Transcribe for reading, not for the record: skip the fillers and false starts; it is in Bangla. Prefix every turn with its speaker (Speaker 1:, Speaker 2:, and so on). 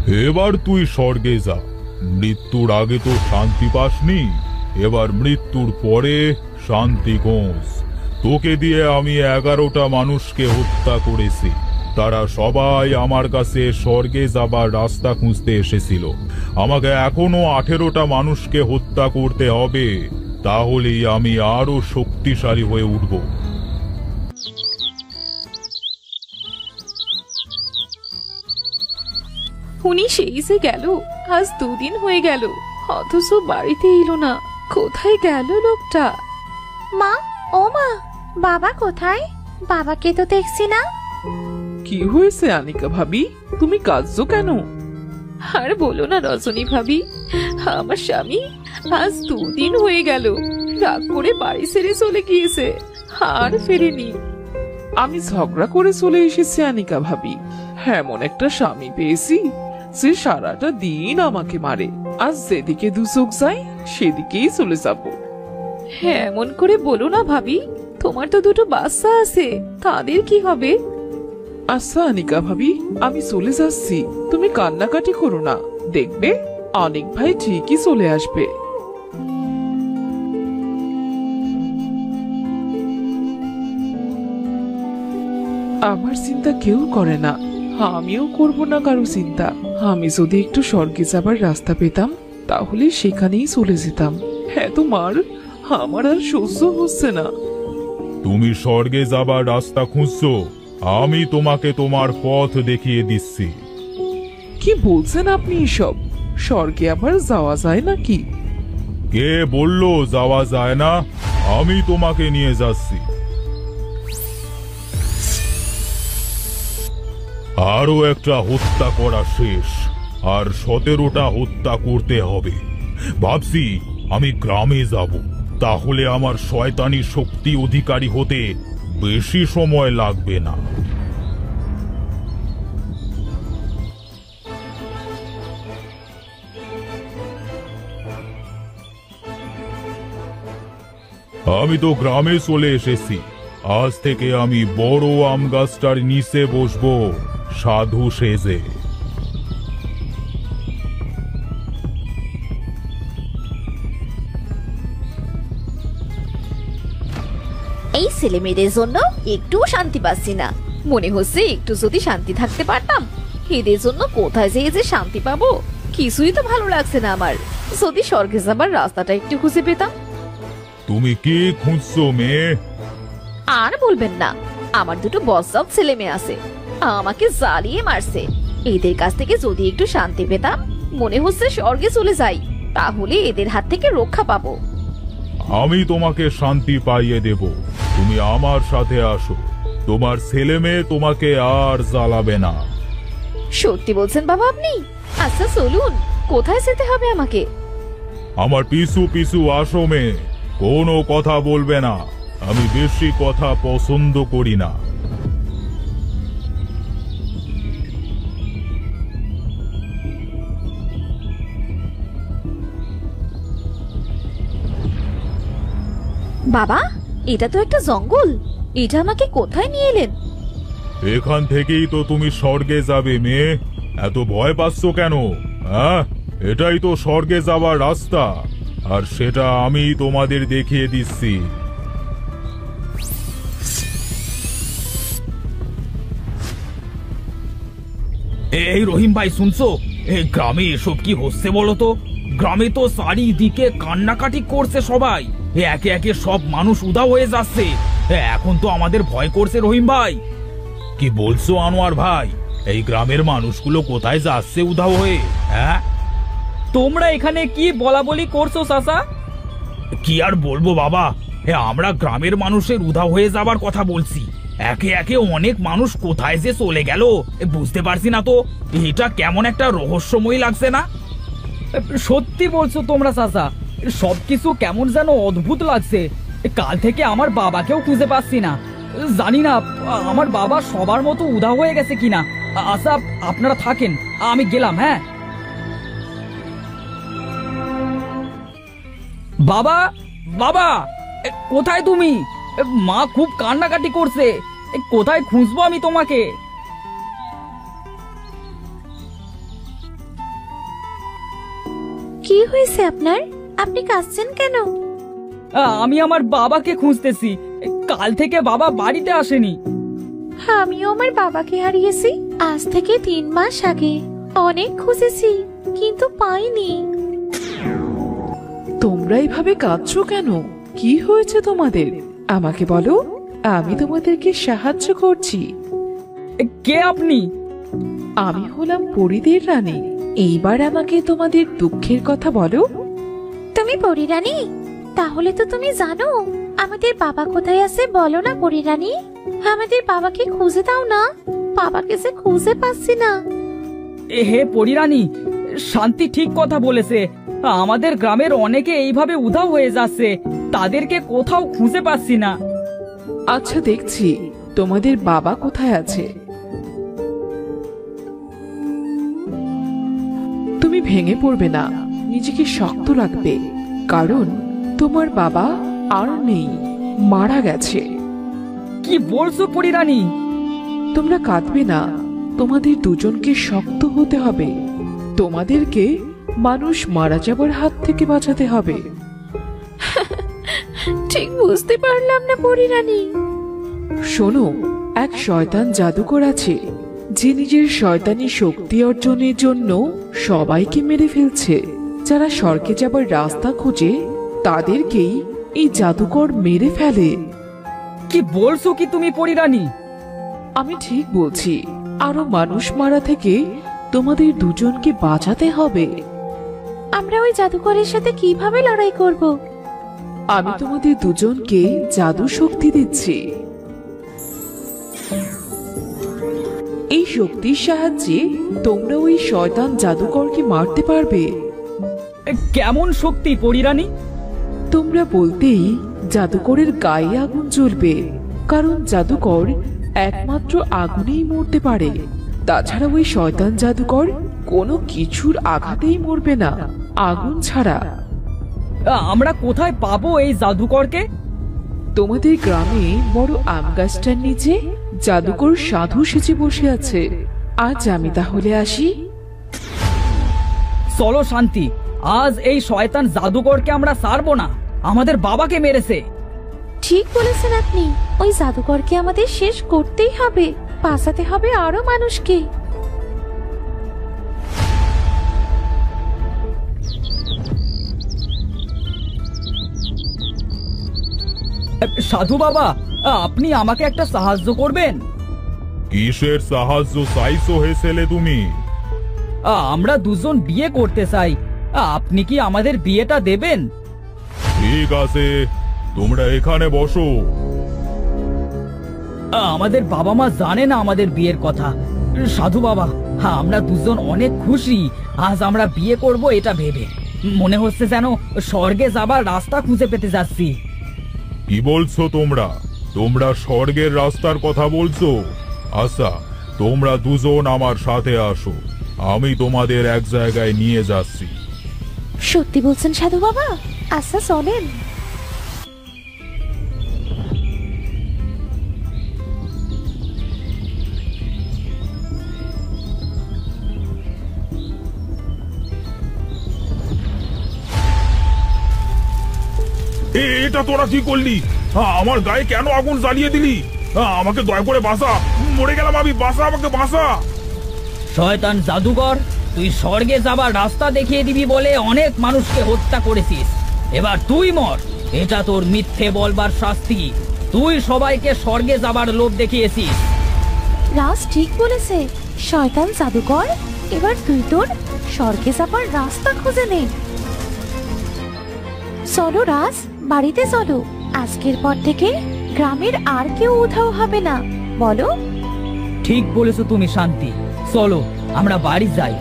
Speaker 1: এবার তুই স্বর্গে যা। মৃত্যুর আগে তো শান্তি পাসনি, এবার মৃত্যুর পরে শান্তি খোঁজ। তোকে দিয়ে আমি 11টা মানুষকে হত্যা করেছি। তারা সবাই আমার কাছে স্বর্গে যাবার রাস্তা খুঁজতে এসেছিল। আমাকে এখনো 18টা মানুষকে হত্যা করতে হবে, তাহলেই আমি আরো শক্তিশালী হয়ে উঠব।
Speaker 2: উনি সেই যে গেল, আজ 2 দিন হয়ে গেল, অথচ বাড়িতে এলো না। কোথায় গেল লোকটা?
Speaker 3: মা, ও মা, বাবা কোথায়? বাবাকে তো দেখছি না।
Speaker 4: কি হয়েছে আনিকা ভাবি, তুমি কাঁদছো কেন?
Speaker 2: আর বলো না রজনী ভাবি, আমার স্বামী আজ 2 দিন হয়ে গেল রাগ করে বাড়ি ছেড়ে চলে গিয়েছে, আর ফেরেনি।
Speaker 4: আমি ঝগড়া করে চলে এসেছি আনিকা ভাবি। এমন একটা স্বামী পেয়েছি যে সারাটা দিন আমাকে মারে, আজ যেদিকে দু চোখ যায় সেদিকেই চলে যাব।
Speaker 2: হ্যাঁ, এমন করে বলো না ভাবি, তোমার তো 2টো বাচ্চা আছে, তাদের কি হবে?
Speaker 4: আচ্ছা আনিকা ভাবি, আমি চলে যাচ্ছি, তুমি কান্নাকাটি করো না, দেখবে অনেক ভাই ঠিকই চলে আসবে। আমার চিন্তা কেউ করে না, আমিও করব না কারো চিন্তা। আমি যদি একটু স্বর্গে যাবার রাস্তা পেতাম তাহলে সেখানেই চলে যেতাম। হ্যাঁ তোমার, আমার আর সহ্য হচ্ছে না।
Speaker 1: তুমি স্বর্গে যাবার রাস্তা খুঁজছো, আমি তোমাকে তোমার পথ দেখিয়ে দিচ্ছি।
Speaker 4: কি বলছেন আপনি এসব? স্বর্গে আবার যাওয়া যায় নাকি?
Speaker 1: কে বললো যাওয়া যায় না? আমি তোমাকে নিয়ে যাচ্ছি। আরো একটা হত্যা করা শেষ, আর 17টা হত্যা করতে হবে। ভাবছি আমি গ্রামে যাব, তাহলে আমার শয়তানি শক্তি অধিকারী হতে বেশি সময় লাগবে না। আমি তো গ্রামে চলে এসেছি। আজ থেকে আমি বড় আম গাছটার নিচে বসবো সাধু সেজে।
Speaker 3: এই ছেলে মেয়েদের জন্য একটু শান্তি পাচ্ছি না। মনে হচ্ছে একটু যদি শান্তি থাকতে পারতাম। এদের জন্য কোথায় যেয়ে যে শান্তি পাবো, কিছুই তো ভালো লাগছে না আমার। যদি স্বর্গে যাবার রাস্তাটা একটু খুঁজে পেতাম।
Speaker 1: তুমি কি খুঁজছো মেয়ে?
Speaker 3: আর বলবেন না, আমার 2টো বজ্জাত ছেলে মেয়ে আছে, আমাকে জ্বালিয়ে মারছে। এদের কাছ থেকে যদি একটু শান্তি পেতাম, মনে হচ্ছে স্বর্গে চলে যাই, তাহলে এদের হাত থেকে রক্ষা পাবো।
Speaker 1: আমি তোমাকে শান্তি পাইয়ে দেব, তুমি আমার সাথে আসো। তোমার ছেলে মেয়ে তোমাকে আর জ্বালাবে না।
Speaker 3: সত্যি বলছেন বাবা আপনি? আচ্ছা চলুন, কোথায় যেতে হবে আমাকে?
Speaker 1: আমার পিছু পিছু আসো মেয়ে, কোনো কথা বলবে না, আমি বেশি কথা পছন্দ করি না।
Speaker 3: বাবা, এটা তো একটা জঙ্গল, এটা আমাকে কোথায় নিয়ে এলেন?
Speaker 1: এখান থেকেই তো তুমি স্বর্গে যাবে মেয়ে, এত ভয় পাচ্ছ কেন? হ্যাঁ, এটাই তো স্বর্গে যাওয়ার রাস্তা, আর সেটা আমি তোমাদের দেখিয়ে দিচ্ছি।
Speaker 5: এই রহিম ভাই, শুনছো? এই গ্রামে এসব কি হচ্ছে বলো তো? গ্রামে তো চারিদিকে কান্নাকাটি করছে সবাই, একে একে সব মানুষ উধাও হয়ে যাচ্ছে। এখন তো আমাদের ভয় করছে রহিম ভাই।
Speaker 1: কি বলছো আনোয়ার ভাই? এই গ্রামের মানুষগুলো কোথায় যাচ্ছে উধাও হয়ে? হ্যাঁ,
Speaker 5: তোমরা এখানে কি বলা বলি করছো চাচা? কি আর বলবো বাবা, আমরা গ্রামের মানুষের উধাও হয়ে যাবার কথা বলছি। একে একে অনেক মানুষ কোথায় যে চলে গেল বুঝতে পারছি না তো। এটা কেমন একটা রহস্যময় লাগছে না? সত্যি বলছো তোমরা চাচা, সবকিছু কেমন যেন অদ্ভুত লাগছে। কাল থেকে আমার বাবাকেও খুঁজে পাচ্ছি না, জানি না আমার বাবা সবার মতো উধাও হয়ে গেছে কিনা। আচ্ছা আপনারা থাকেন, আমি গেলাম। হ্যাঁ বাবা, বাবা কোথায় তুমি? মা খুব কান্নাকাটি করছে, কোথায় খুঁজবো আমি তোমাকে?
Speaker 3: কি হয়েছে আপনার? আপনি কাঁদছেন কেন?
Speaker 5: আমি আমার বাবাকে খুঁজতেছি। কাল থেকে বাবা বাড়িতে আসেনি।
Speaker 3: আমিও আমার বাবাকে হারিয়েছি আজ থেকে 3 মাস আগে। অনেক খুঁজেছি কিন্তু পাইনি।
Speaker 4: তোমরা এইভাবে কাঁদছো কেন? কি হয়েছে তোমাদের? আমাকে বলো, আমি তোমাদেরকে সাহায্য করছি।
Speaker 5: কে আপনি?
Speaker 4: আমি হলাম পরীদের রানী। এইবার আমাকে তোমাদের দুঃখের কথা বলো।
Speaker 3: তুমি পরী রানী? তাহলে তো তুমি জানো আমাদের বাবা কোথায় আছে। বলো না পরী রানী, আমাদের বাবাকে খুঁজে দাও না। বাবাকে যে খুঁজে পাচ্ছি না।
Speaker 5: হে পরিরানী, শান্তি ঠিক কথা বলেছে। আমাদের গ্রামের অনেকে এইভাবে উধাও হয়ে যাচ্ছে, তাদেরকে কোথাও খুঁজে পাচ্ছি না।
Speaker 4: আচ্ছা, দেখছি তোমাদের বাবা কোথায় আছে। তুমি ভেঙে পড়বে না, নিজেকে শক্ত রাখবে, কারণ তোমার বাবা আর নেই, মারা গেছে।
Speaker 5: কি বলছো পরিরানী?
Speaker 4: তোমরা কাঁদবে না, তোমাদের দুজনকে শক্ত হতে হবে। তোমাদেরকে মানুষ মারা যাবার হাত থেকে বাঁচাতে হবে।
Speaker 3: ঠিক বুঝতে পারলাম না পরী রানী।
Speaker 4: শোনো, এক শয়তান জাদুকর আছে যে নিজের শয়তানি শক্তি অর্জনের জন্য সবাইকে মেরে ফেলছে। যারা স্বর্গে যাবার রাস্তা খোঁজে তাদেরকেই এই জাদুকর মেরে ফেলে।
Speaker 5: কি বলছো কি তুমি পরিরানী?
Speaker 4: আমি ঠিক বলছি, আরো মানুষ মারা থেকে তোমাদের দুজনকে বাঁচাতে হবে।
Speaker 3: আমরা ওই জাদুকরের সাথে কিভাবে লড়াই করব?
Speaker 4: আমি তোমাদের দুজনকে জাদু শক্তি দিচ্ছি। এই শক্তির সাহায্যে তোমরা ওই শয়তান জাদুকরকে মারতে পারবে।
Speaker 5: কেমন শক্তি পরিরানী?
Speaker 4: তোমরা বলতেই জাদুকরের গায়ে আগুন জ্বলবে, কারণ জাদুকর একমাত্র আগুনেই মরতে পারে। তাছাড়া ওই শয়তান জাদুকর কোনো কিছুর আঘাতেই মরবে না, আগুন ছাড়া।
Speaker 5: আমরা কোথায় পাবো এই জাদুকরকে?
Speaker 4: তোমাদের গ্রামে বড় আম গাছটার নিচে জাদুকর সাধু সেজে বসে আছে। আজ আমি তাহলে আসি।
Speaker 5: চলো শান্তি, আজ এই শয়তান জাদুকরকে আমরা ছাড়বো না। আমাদের বাবাকে মেরেছে।
Speaker 3: ঠিক বলেছেন আপনি। ওই জাদুকরকে আমাদের শেষ করতেই হবে, বাঁচাতে হবে আরো মানুষকে।
Speaker 5: সাধু বাবা, আপনি আমাকে একটা সাহায্য করবেন?
Speaker 1: কিসের সাহায্য চাইছো হে ছেলে তুমি?
Speaker 5: আমরা দুজন বিয়ে করতে চাই, আপনি কি আমাদের বিয়েটা দেবেন?
Speaker 1: ঠিক আছে, তোমরা এখানে বসো।
Speaker 5: আমাদের বাবা মা জানে না আমাদের বিয়ের কথা। সাধু বাবা, আমরা দুজন অনেক খুশি আজ আমরা বিয়ে করব এটা ভেবে। মনে হচ্ছে যেন স্বর্গে যাবার রাস্তা খুঁজে পেতে যাচ্ছি।
Speaker 1: কি বলছো তোমরা? তোমরা স্বর্গের রাস্তার কথা বলছো? আচ্ছা, তোমরা দুজন আমার সাথে আসো, আমি তোমাদের এক জায়গায় নিয়ে যাচ্ছি।
Speaker 3: সত্যি বলছেন সাধু বাবা? আচ্ছা চলেন।
Speaker 1: এটা তোরা কি করলি? আমার গায়ে কেন আগুন জ্বালিয়ে দিলি? আমাকে দয়া করে বাঁচা, মরে গেলাম আমি, বাঁচা, আমাকে বাঁচা।
Speaker 5: শয়তান জাদুকর, তুই স্বর্গে যাবার রাস্তা দেখিয়ে দিবি বলে অনেক মানুষকে হত্যা করেছিস। এবার তুই মর, এটা তোর মিথ্যে বলবার শাস্তি। তুই সবাইকে স্বর্গে যাবার লোভ দেখিয়েছিস।
Speaker 3: রাজ ঠিক বলেছে। শয়তান জাদুকর, এবার তুই তোর স্বর্গে যাবার রাস্তা খুঁজে নে। চলো রাজ, বাড়িতে চলো। আজকের পর থেকে গ্রামের আর কেউ উধাও হবে না। বলো?
Speaker 5: ঠিক বলেছো তুমি শান্তি, চলো আমরা বাড়ি যাই।